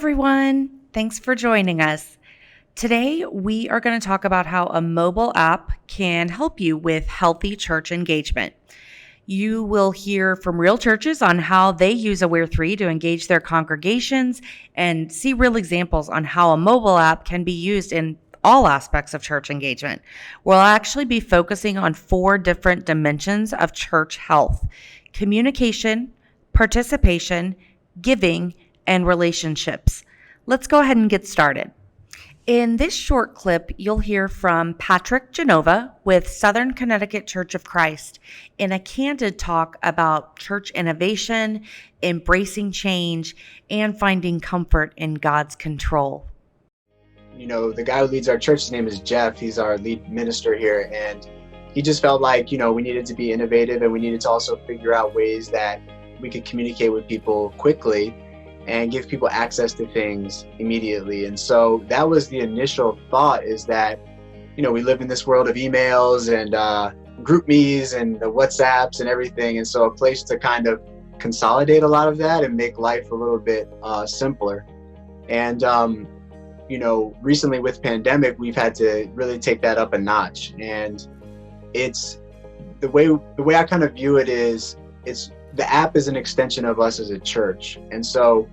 everyone. Thanks for joining us. Today, we are going to talk about how a mobile app can help you with healthy church engagement. You will hear from real churches on how they use Aware3 to engage their congregations and see real examples on how a mobile app can be used in all aspects of church engagement. We'll actually be focusing on 4 different dimensions of church health: communication, participation, giving, and relationships. Let's go ahead and get started. In this short clip, you'll hear from Patrick Genova with Southern Connecticut Church of Christ in a candid talk about church innovation, embracing change, and finding comfort in God's control. The guy who leads our church, his name is Jeff. He's our lead minister here. And he just felt like, we needed to be innovative, and we needed to also figure out ways that we could communicate with people quickly and give people access to things immediately. And so that was the initial thought, is that, we live in this world of emails and GroupMes and the WhatsApps and everything. And so a place to kind of consolidate a lot of that and make life a little bit simpler. And, recently with pandemic, we've had to really take that up a notch. And it's the way I kind of view it is, the app is an extension of us as a church. And so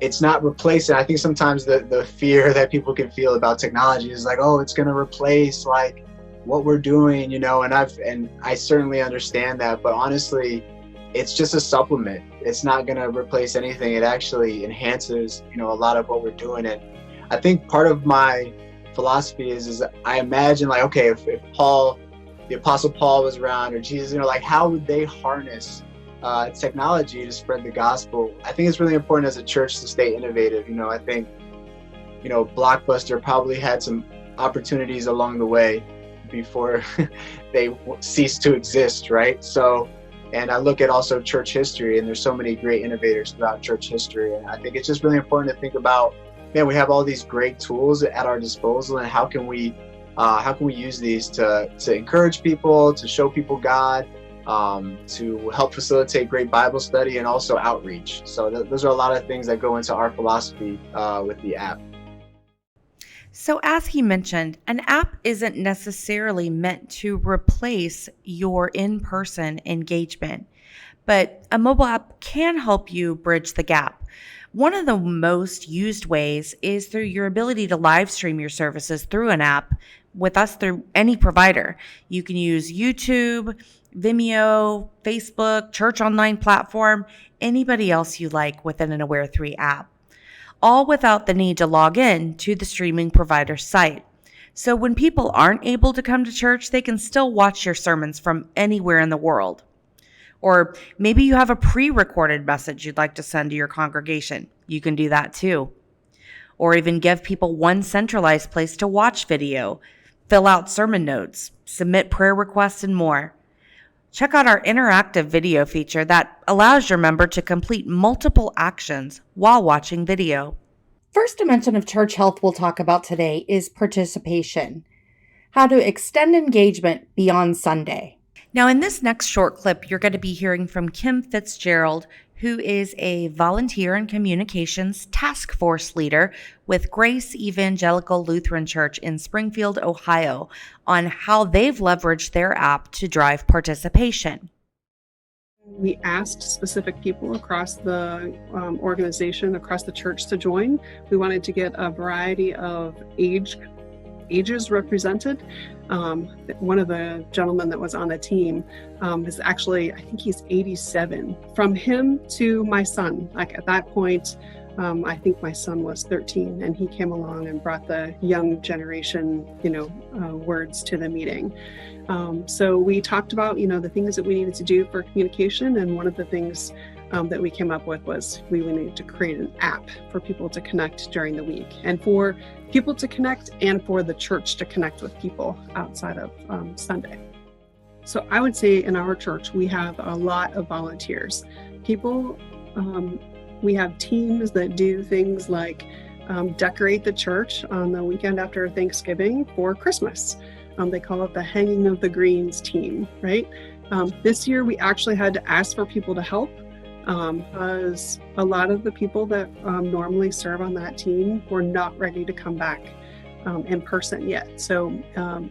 it's not replacing. I think sometimes the fear that people can feel about technology is like, oh, it's going to replace like what we're doing, and I certainly understand that, but honestly, it's just a supplement. It's not going to replace anything. It actually enhances, a lot of what we're doing. And I think part of my philosophy is I imagine like, okay, if Paul, the Apostle Paul was around, or Jesus, how would they harness technology to spread the gospel? I think it's really important as a church to stay innovative. I think, Blockbuster probably had some opportunities along the way before they ceased to exist, right? So, and I look at also church history, and there's so many great innovators throughout church history. And I think it's just really important to think about, we have all these great tools at our disposal, and how can we use these to encourage people, to show people God, to help facilitate great Bible study and also outreach. So those are a lot of things that go into our philosophy with the app. So as he mentioned, an app isn't necessarily meant to replace your in-person engagement, but a mobile app can help you bridge the gap. One of the most used ways is through your ability to live stream your services through an app with us through any provider. You can use YouTube, Vimeo, Facebook, church online platform, anybody else you like within an Aware3 app, all without the need to log in to the streaming provider site. So when people aren't able to come to church, they can still watch your sermons from anywhere in the world. Or maybe you have a pre-recorded message you'd like to send to your congregation. You can do that too. Or even give people one centralized place to watch video, fill out sermon notes, submit prayer requests, and more. Check out our interactive video feature that allows your member to complete multiple actions while watching video. First dimension of church health we'll talk about today is participation. How to extend engagement beyond Sunday. Now, in this next short clip, you're going to be hearing from Kim Fitzgerald, who is a volunteer and communications task force leader with Grace Evangelical Lutheran Church in Springfield, Ohio, on how they've leveraged their app to drive participation. We asked specific people across the organization, across the church, to join. We wanted to get a variety of ages represented. One of the gentlemen that was on the team is actually, I think he's 87. From him to my son, like at that point, I think my son was 13, and he came along and brought the young generation, words to the meeting. So we talked about, the things that we needed to do for communication, and one of the things that we came up with was we needed to create an app for people to connect during the week, and for people to connect, and for the church to connect with people outside of Sunday. So I would say in our church, we have a lot of volunteers. People, we have teams that do things like decorate the church on the weekend after Thanksgiving for Christmas. They call it the Hanging of the Greens team, right? This year, we actually had to ask for people to help. because a lot of the people that normally serve on that team were not ready to come back in person yet. So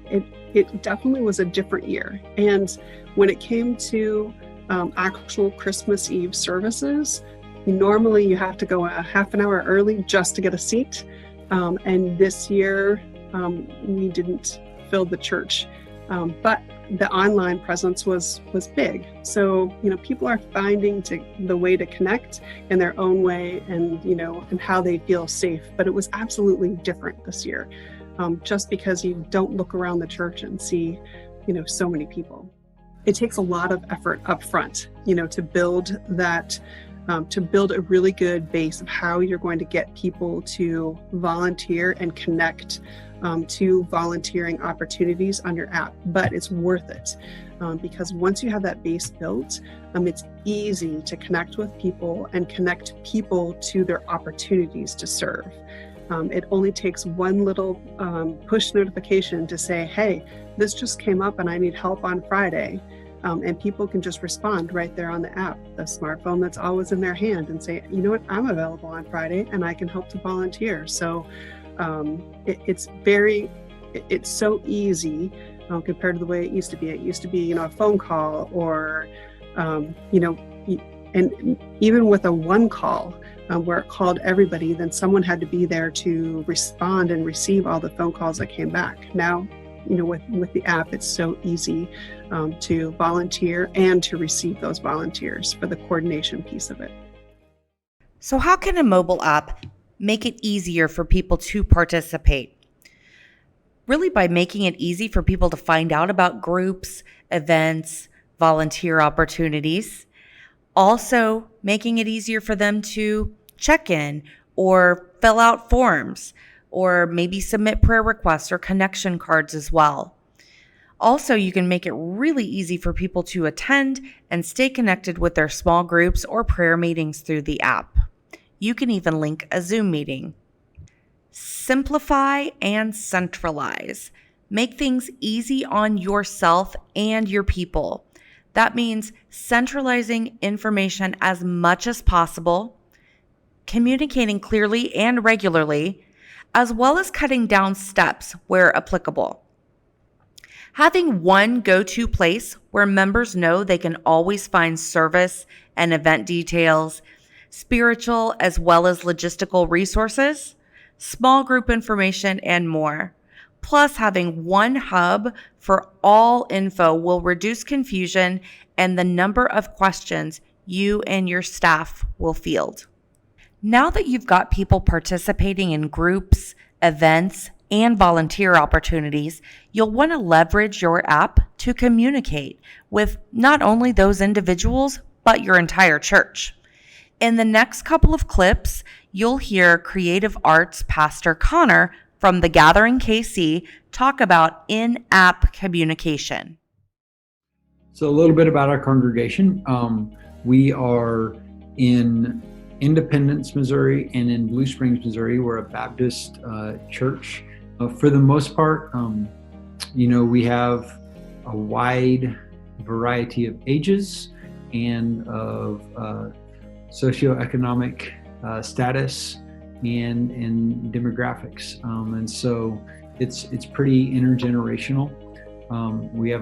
it definitely was a different year. And when it came to actual Christmas Eve services, normally you have to go a half an hour early just to get a seat. And this year we didn't fill the church, but the online presence was big. So, people are finding the way to connect in their own way and, and how they feel safe. But it was absolutely different this year, just because you don't look around the church and see, so many people. It takes a lot of effort up front, to build that, to build a really good base of how you're going to get people to volunteer and connect to volunteering opportunities on your app. But it's worth it because once you have that base built, it's easy to connect with people and connect people to their opportunities to serve. It only takes one little push notification to say, hey, this just came up and I need help on Friday. And people can just respond right there on the app, the smartphone that's always in their hand, and say, you know what, I'm available on Friday and I can help to volunteer. So it's so easy compared to the way it used to be. It used to be, a phone call or, and even with a one call where it called everybody, then someone had to be there to respond and receive all the phone calls that came back. Now, with the app, it's so easy to volunteer and to receive those volunteers for the coordination piece of it. So how can a mobile app make it easier for people to participate? Really by making it easy for people to find out about groups, events, volunteer opportunities. Also making it easier for them to check in or fill out forms, or maybe submit prayer requests or connection cards as well. Also, you can make it really easy for people to attend and stay connected with their small groups or prayer meetings through the app. You can even link a Zoom meeting. Simplify and centralize. Make things easy on yourself and your people. That means centralizing information as much as possible, communicating clearly and regularly, as well as cutting down steps where applicable. Having one go-to place where members know they can always find service and event details, spiritual as well as logistical resources, small group information, and more. Plus, having one hub for all info will reduce confusion and the number of questions you and your staff will field. Now that you've got people participating in groups, events, and volunteer opportunities, you'll want to leverage your app to communicate with not only those individuals, but your entire church. In the next couple of clips, you'll hear Creative Arts Pastor Connor from The Gathering KC talk about in-app communication. So a little bit about our congregation. We are in Independence, Missouri, and in Blue Springs, Missouri. We're a Baptist church. For the most part, we have a wide variety of ages and of socioeconomic status and demographics, and so it's pretty intergenerational. We have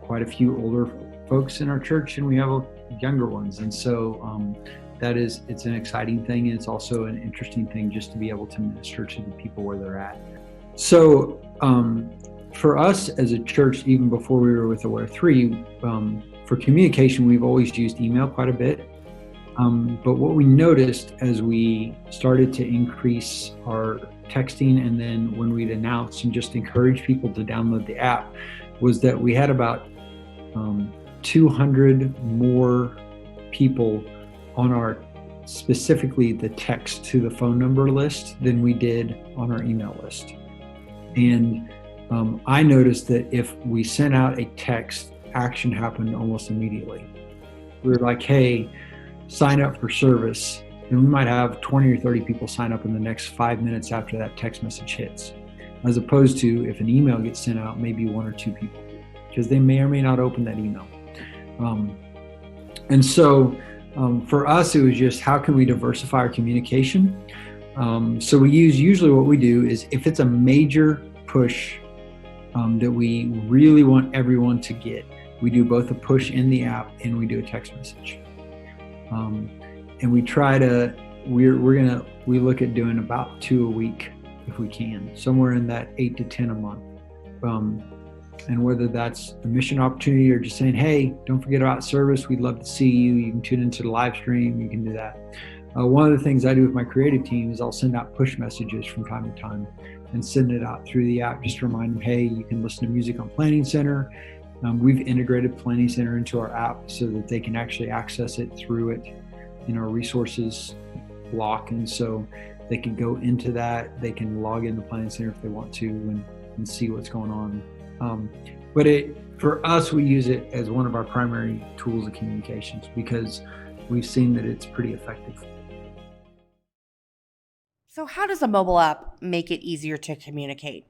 quite a few older folks in our church, and we have younger ones, and so it's an exciting thing, and it's also an interesting thing just to be able to minister to the people where they're at. So for us as a church, even before we were with Aware 3, for communication, we've always used email quite a bit. But what we noticed as we started to increase our texting, and then when we'd announce and just encourage people to download the app, was that we had about 200 more people on our, specifically the text to the phone number list, than we did on our email list. And I noticed that if we sent out a text, action happened almost immediately. We were like, hey, sign up for service, and we might have 20 or 30 people sign up in the next 5 minutes after that text message hits, as opposed to if an email gets sent out, maybe 1 or 2 people, because they may or may not open that email. And so For us, it was just how can we diversify our communication? So usually what we do is if it's a major push that we really want everyone to get, we do both a push in the app and we do a text message. And we try to, we look at doing about 2 a week if we can, somewhere in that 8 to 10 a month. And whether that's a mission opportunity or just saying, hey, don't forget about service, we'd love to see you. You can tune into the live stream, you can do that. One of the things I do with my creative team is I'll send out push messages from time to time and send it out through the app just to remind them, hey, you can listen to music on Planning Center. We've integrated Planning Center into our app so that they can actually access it through it in our resources block. And so they can go into that, they can log into Planning Center if they want to and see what's going on. But for us, we use it as one of our primary tools of communications because we've seen that it's pretty effective. So how does a mobile app make it easier to communicate?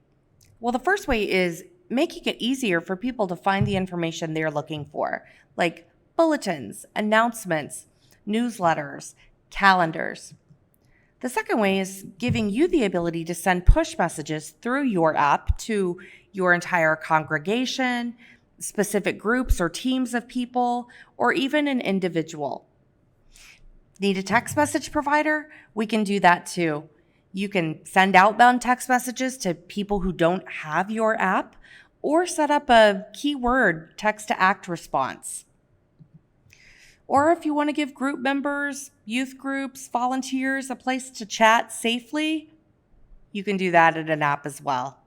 Well, the first way is making it easier for people to find the information they're looking for, like bulletins, announcements, newsletters, calendars. The second way is giving you the ability to send push messages through your app to your entire congregation, specific groups or teams of people, or even an individual. Need a text message provider? We can do that too. You can send outbound text messages to people who don't have your app, or set up a keyword text-to-act response. Or if you want to give group members, youth groups, volunteers a place to chat safely, you can do that in an app as well.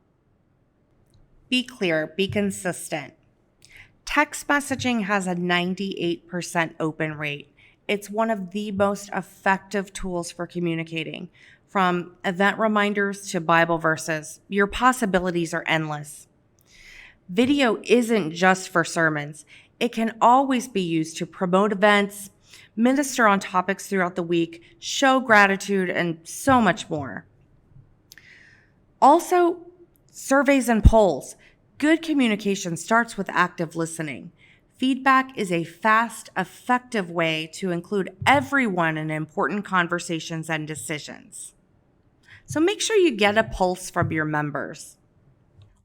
Be clear, be consistent. Text messaging has a 98% open rate. It's one of the most effective tools for communicating. From event reminders to Bible verses, your possibilities are endless. Video isn't just for sermons. It can always be used to promote events, minister on topics throughout the week, show gratitude, and so much more. Also, surveys and polls. Good communication starts with active listening. Feedback is a fast, effective way to include everyone in important conversations and decisions. So make sure you get a pulse from your members.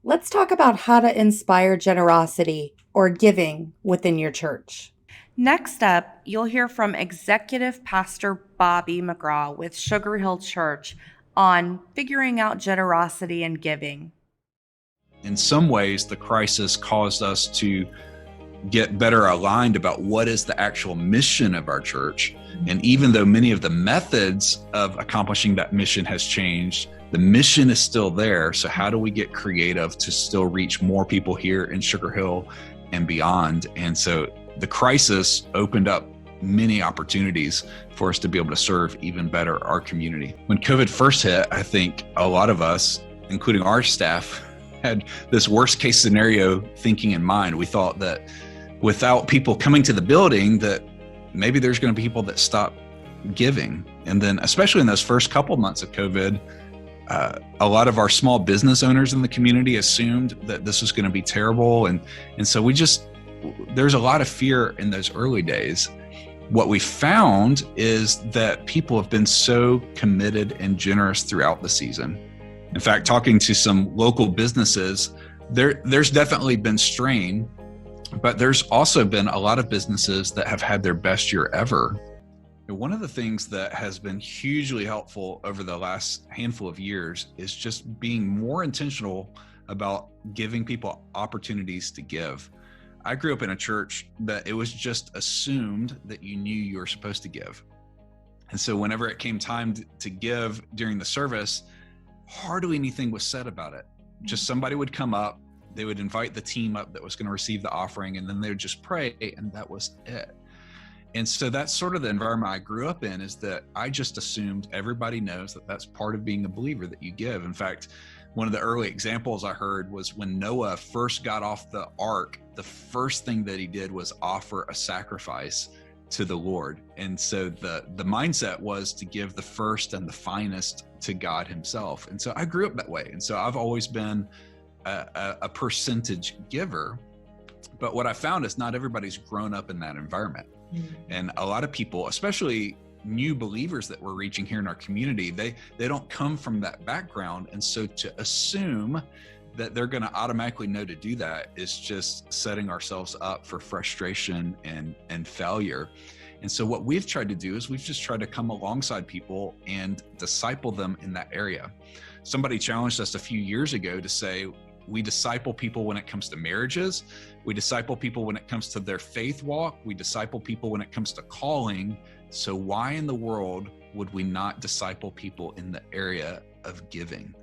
Let's talk about how to inspire generosity or giving within your church. Next up, you'll hear from Executive Pastor Bobby McGraw with Sugar Hill Church on figuring out generosity and giving. In some ways, the crisis caused us to get better aligned about what is the actual mission of our church. And even though many of the methods of accomplishing that mission has changed, the mission is still there. So how do we get creative to still reach more people here in Sugar Hill and beyond? And so the crisis opened up many opportunities for us to be able to serve even better our community. When COVID first hit, I think a lot of us, including our staff, had this worst case scenario thinking in mind. We thought that without people coming to the building, that maybe there's going to be people that stop giving. And then especially in those first couple months of COVID, a lot of our small business owners in the community assumed that this was going to be terrible. And so there's a lot of fear in those early days. What we found is that people have been so committed and generous throughout the season. In fact, talking to some local businesses, there's definitely been strain, but there's also been a lot of businesses that have had their best year ever. One of the things that has been hugely helpful over the last handful of years is just being more intentional about giving people opportunities to give. I grew up in a church that it was just assumed that you knew you were supposed to give. And so whenever it came time to give during the service, hardly anything was said about it. Just somebody would come up, they would invite the team up that was going to receive the offering, and then they would just pray, and that was it. And so that's sort of the environment I grew up in, is that I just assumed everybody knows that that's part of being a believer, that you give. In fact, one of the early examples I heard was when Noah first got off the ark, the first thing that he did was offer a sacrifice to the Lord. And so the mindset was to give the first and the finest to God himself. And so I grew up that way. And so I've always been a percentage giver. But what I found is not everybody's grown up in that environment. And a lot of people, especially new believers that we're reaching here in our community, they don't come from that background. And so to assume that they're going to automatically know to do that is just setting ourselves up for frustration and failure. And so what we've tried to do is we've just tried to come alongside people and disciple them in that area. Somebody challenged us a few years ago to say, we disciple people when it comes to marriages. We disciple people when it comes to their faith walk. We disciple people when it comes to calling. So why in the world would we not disciple people in the area of giving?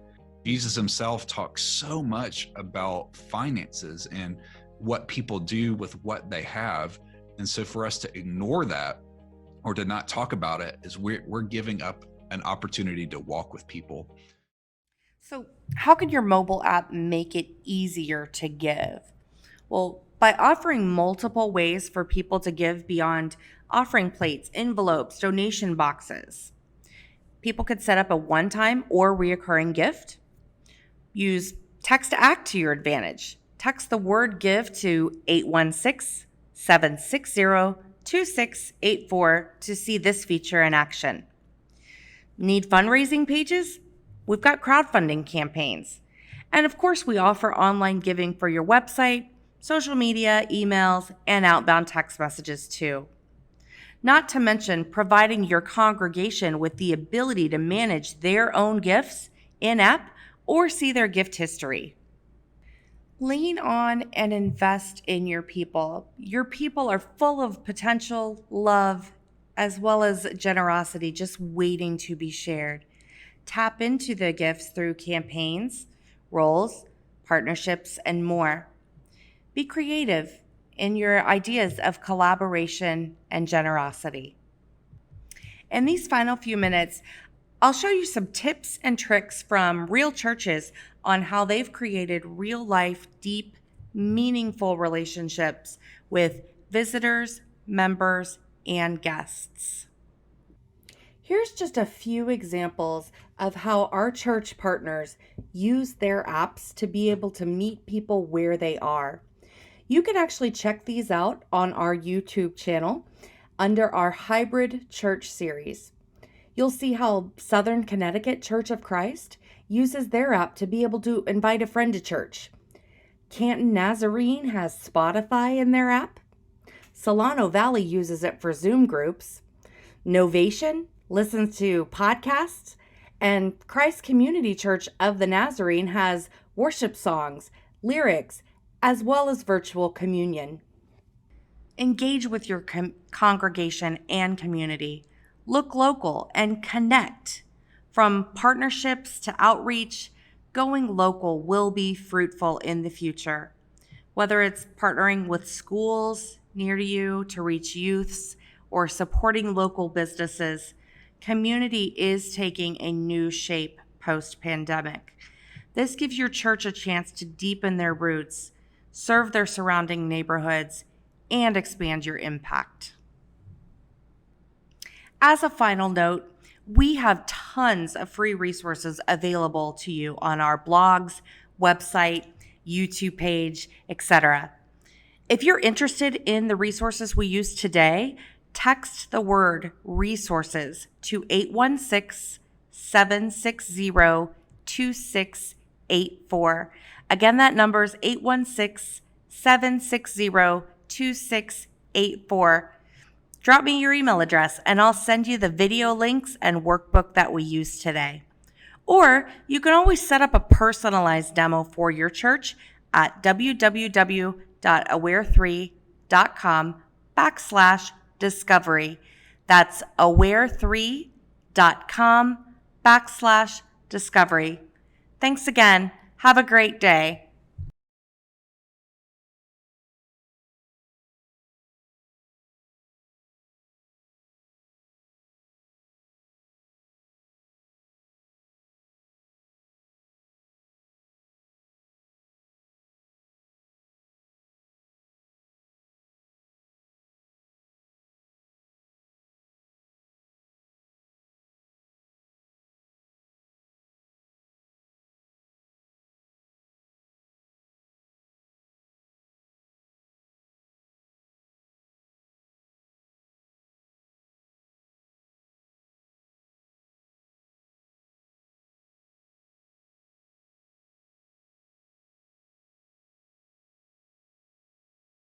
Jesus himself talks so much about finances and what people do with what they have. And so for us to ignore that or to not talk about it is we're giving up an opportunity to walk with people. So, how can your mobile app make it easier to give? Well, by offering multiple ways for people to give beyond offering plates, envelopes, donation boxes. People could set up a one-time or reoccurring gift. Use text to act to your advantage. Text the word give to 816-760-2684 to see this feature in action. Need fundraising pages? We've got crowdfunding campaigns. And of course, we offer online giving for your website, social media, emails, and outbound text messages too. Not to mention providing your congregation with the ability to manage their own gifts in-app or see their gift history. Lean on and invest in your people. Your people are full of potential, love, as well as generosity just waiting to be shared. Tap into the gifts through campaigns, roles, partnerships, and more. Be creative in your ideas of collaboration and generosity. In these final few minutes, I'll show you some tips and tricks from real churches on how they've created real-life, deep, meaningful relationships with visitors, members, and guests. Here's just a few examples of how our church partners use their apps to be able to meet people where they are. You can actually check these out on our YouTube channel under our Hybrid Church series. You'll see how Southern Connecticut Church of Christ uses their app to be able to invite a friend to church. Canton Nazarene has Spotify in their app. Solano Valley uses it for Zoom groups. Novation listens to podcasts, and Christ Community Church of the Nazarene has worship songs, lyrics, as well as virtual communion. Engage with your congregation and community. Look local and connect. From partnerships to outreach, going local will be fruitful in the future. Whether it's partnering with schools near to you to reach youths or supporting local businesses, community is taking a new shape post-pandemic. This gives your church a chance to deepen their roots, serve their surrounding neighborhoods, and expand your impact. As a final note, we have tons of free resources available to you on our blogs, website, YouTube page, etc. If you're interested in the resources we use today, text the word resources to 816-760-2684. Again, that number is 816-760-2684. Drop me your email address and I'll send you the video links and workbook that we used today. Or you can always set up a personalized demo for your church at aware3.com/discovery. That's aware3.com/discovery. Thanks again. Have a great day.